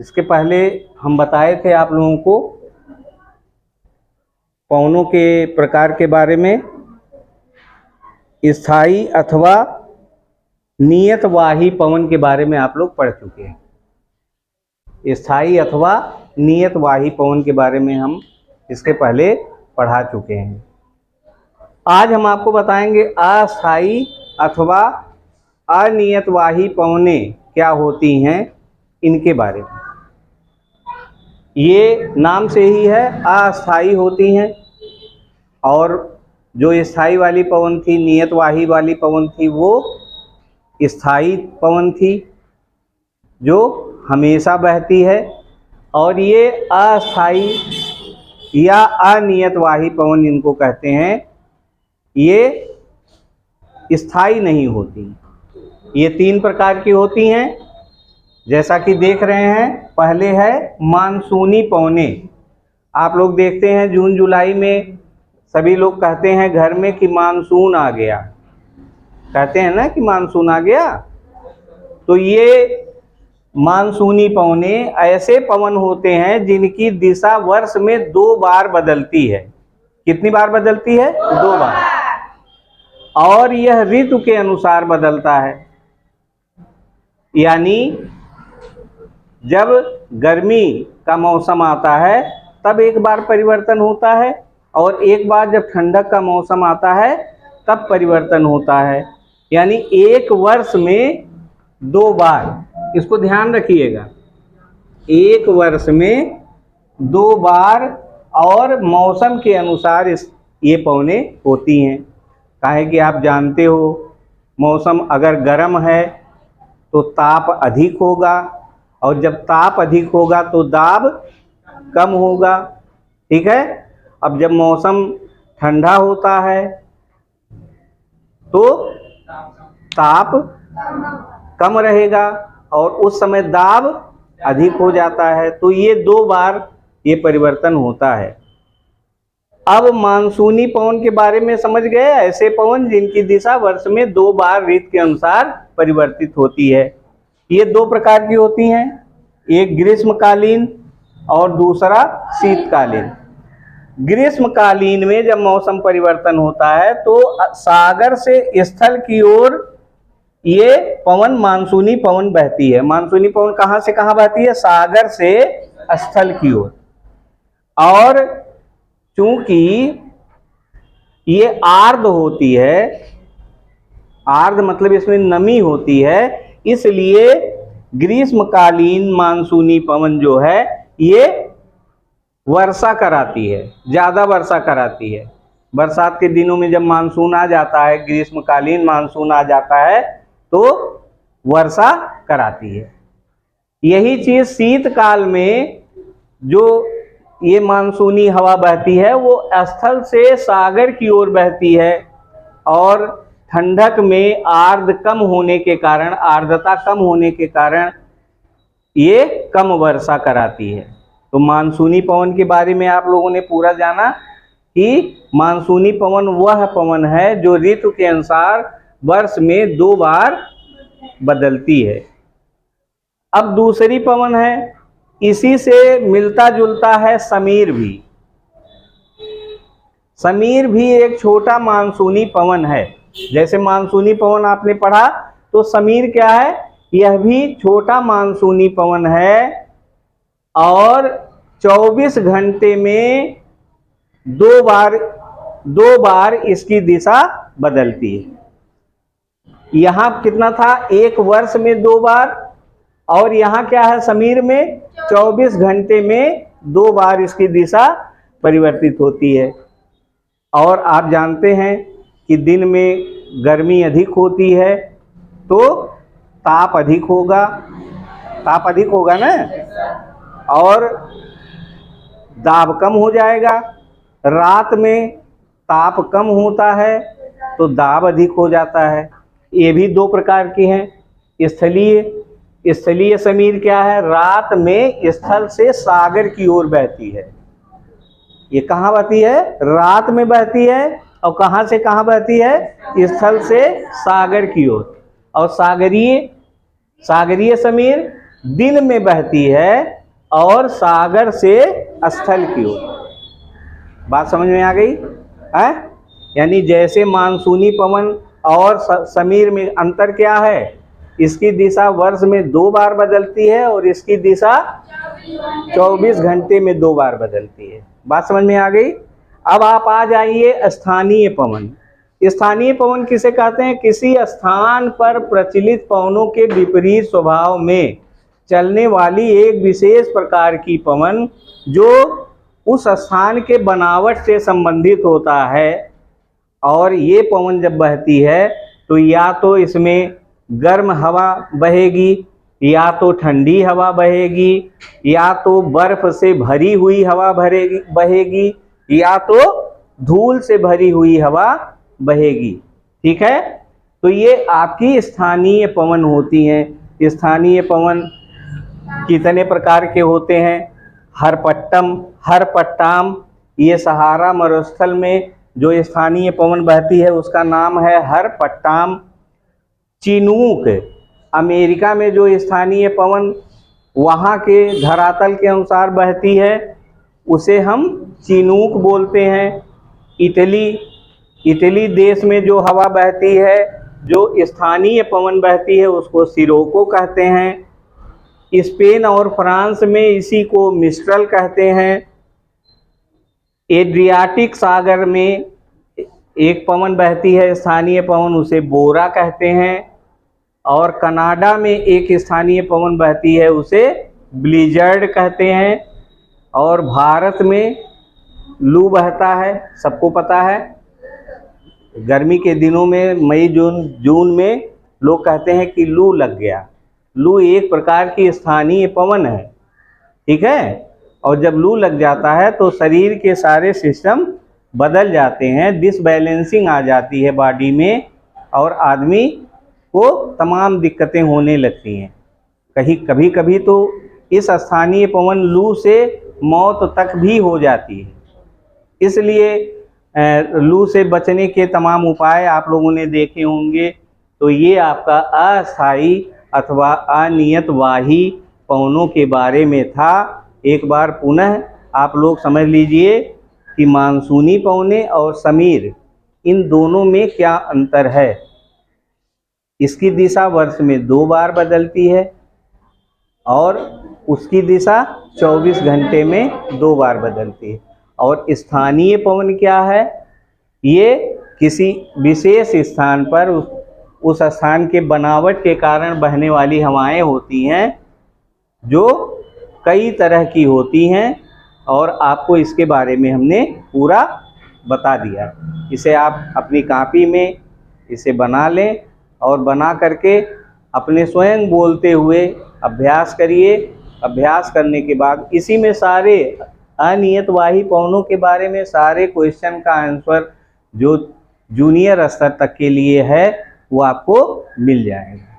इसके पहले हम बताए थे आप लोगों को पवनों के प्रकार के बारे में। स्थायी अथवा नियतवाही पवन के बारे में आप लोग पढ़ चुके हैं। स्थायी अथवा नियतवाही पवन के बारे में हम इसके पहले पढ़ा चुके हैं। आज हम आपको बताएंगे अस्थायी अथवा अनियतवाही पवनें क्या होती हैं, इनके बारे में। ये नाम से ही है, अस्थायी होती हैं, और जो स्थायी वाली पवन थी, नियतवाही वाली पवन थी, वो स्थायी पवन थी जो हमेशा बहती है। और ये अस्थायी या अनियतवाही पवन इनको कहते हैं, ये स्थायी नहीं होती। ये 3 प्रकार की होती हैं, जैसा कि देख रहे हैं। पहले है मानसूनी पवनें। आप लोग देखते हैं जून जुलाई में सभी लोग कहते हैं घर में कि मानसून आ गया, कहते हैं ना कि मानसून आ गया। तो ये मानसूनी पवनें ऐसे पवन होते हैं जिनकी दिशा वर्ष में 2 बार बदलती है। कितनी बार बदलती है? 2 बार। और यह ऋतु के अनुसार बदलता है, यानी जब गर्मी का मौसम आता है तब एक बार परिवर्तन होता है, और एक बार जब ठंडक का मौसम आता है तब परिवर्तन होता है। यानी एक वर्ष में 2 बार, इसको ध्यान रखिएगा, एक वर्ष में 2 बार, और मौसम के अनुसार ये पवनें होती हैं। काहे कि आप जानते हो मौसम अगर गर्म है तो ताप अधिक होगा, और जब ताप अधिक होगा तो दाब कम होगा। ठीक है। अब जब मौसम ठंडा होता है तो ताप कम रहेगा और उस समय दाब अधिक हो जाता है। तो ये 2 बार ये परिवर्तन होता है। अब मानसूनी पवन के बारे में समझ गए, ऐसे पवन जिनकी दिशा वर्ष में 2 बार ऋतु के अनुसार परिवर्तित होती है। ये 2 प्रकार की होती हैं, एक ग्रीष्मकालीन और दूसरा शीतकालीन। ग्रीष्मकालीन में जब मौसम परिवर्तन होता है तो सागर से स्थल की ओर ये पवन मानसूनी पवन बहती है। मानसूनी पवन कहाँ से कहाँ बहती है? सागर से स्थल की ओर। और चूंकि ये आर्द्र होती है, आर्द्र मतलब इसमें नमी होती है, इसलिए ग्रीष्मकालीन मानसूनी पवन जो है ये वर्षा कराती है, ज़्यादा वर्षा कराती है। बरसात के दिनों में जब मानसून आ जाता है, ग्रीष्मकालीन मानसून आ जाता है, तो वर्षा कराती है। यही चीज़ शीतकाल में जो ये मानसूनी हवा बहती है वो स्थल से सागर की ओर बहती है, और ठंडक में आर्द्र कम होने के कारण, आर्द्रता कम होने के कारण ये कम वर्षा कराती है। तो मानसूनी पवन के बारे में आप लोगों ने पूरा जाना कि मानसूनी पवन वह पवन है जो ऋतु के अनुसार वर्ष में 2 बार बदलती है। अब दूसरी पवन है, इसी से मिलता जुलता है समीर भी। समीर भी एक छोटा मानसूनी पवन है। जैसे मानसूनी पवन आपने पढ़ा, तो समीर क्या है? यह भी छोटा मानसूनी पवन है, और 24 घंटे में 2 बार इसकी दिशा बदलती है। यहाँ कितना था? एक वर्ष में 2 बार, और यहाँ क्या है समीर में? 24 घंटे में 2 बार इसकी दिशा परिवर्तित होती है। और आप जानते हैं कि दिन में गर्मी अधिक होती है तो ताप अधिक होगा, ताप अधिक होगा ना, और दाब कम हो जाएगा। रात में ताप कम होता है तो दाब अधिक हो जाता है। ये भी 2 प्रकार की हैं। स्थलीय समीर क्या है? रात में स्थल से सागर की ओर बहती है। ये कहाँ बहती है? रात में बहती है। और कहाँ से कहाँ बहती है? स्थल से सागर की ओर। और सागरीय समीर दिन में बहती है और सागर से स्थल की ओर। बात समझ में आ गई है? यानी जैसे मानसूनी पवन और समीर में अंतर क्या है? इसकी दिशा वर्ष में 2 बार बदलती है और इसकी दिशा 24 घंटे में 2 बार बदलती है। बात समझ में आ गई? अब आप आ जाइए स्थानीय पवन। स्थानीय पवन किसे कहते हैं? किसी स्थान पर प्रचलित पवनों के विपरीत स्वभाव में चलने वाली एक विशेष प्रकार की पवन जो उस स्थान के बनावट से संबंधित होता है। और ये पवन जब बहती है तो या तो इसमें गर्म हवा बहेगी, या तो ठंडी हवा बहेगी, या तो बर्फ से भरी हुई हवा बहेगी, या तो धूल से भरी हुई हवा बहेगी। ठीक है? तो ये आपकी स्थानीय पवन होती हैं। स्थानीय पवन कितने प्रकार के होते हैं? हरपट्टाम, ये सहारा मरुस्थल में जो स्थानीय पवन बहती है उसका नाम है हरपट्टाम। चिनूक, अमेरिका में जो स्थानीय पवन वहाँ के धरातल के अनुसार बहती है उसे हम चिनूक बोलते हैं। इटली देश में जो हवा बहती है, जो स्थानीय पवन बहती है, उसको सिरोको कहते हैं। स्पेन और फ्रांस में इसी को मिस्ट्रल कहते हैं। एड्रियाटिक सागर में एक पवन बहती है स्थानीय पवन, उसे बोरा कहते हैं। और कनाडा में एक स्थानीय पवन बहती है, उसे ब्लिजर्ड कहते हैं। और भारत में लू बहता है, सबको पता है। गर्मी के दिनों में मई जून में लोग कहते हैं कि लू लग गया। लू एक प्रकार की स्थानीय पवन है। ठीक है? और जब लू लग जाता है तो शरीर के सारे सिस्टम बदल जाते हैं, डिसबैलेंसिंग आ जाती है बॉडी में और आदमी को तमाम दिक्कतें होने लगती हैं। कभी कभी तो इस स्थानीय पवन लू से मौत तक भी हो जाती है। इसलिए लू से बचने के तमाम उपाय आप लोगों ने देखे होंगे। तो ये आपका अस्थायी अथवा अनियतवाही पवनों के बारे में था। एक बार पुनः आप लोग समझ लीजिए कि मानसूनी पवने और समीर, इन दोनों में क्या अंतर है। इसकी दिशा वर्ष में 2 बार बदलती है और उसकी दिशा 24 घंटे में 2 बार बदलती है। और स्थानीय पवन क्या है? ये किसी विशेष स्थान पर उस स्थान के बनावट के कारण बहने वाली हवाएं होती हैं, जो कई तरह की होती हैं और आपको इसके बारे में हमने पूरा बता दिया। इसे आप अपनी कॉपी में इसे बना लें और बना करके अपने स्वयं बोलते हुए अभ्यास करिए। अभ्यास करने के बाद इसी में सारे अनियतवाही पवनों के बारे में सारे क्वेश्चन का आंसर जो जूनियर स्तर तक के लिए है वो आपको मिल जाएगा।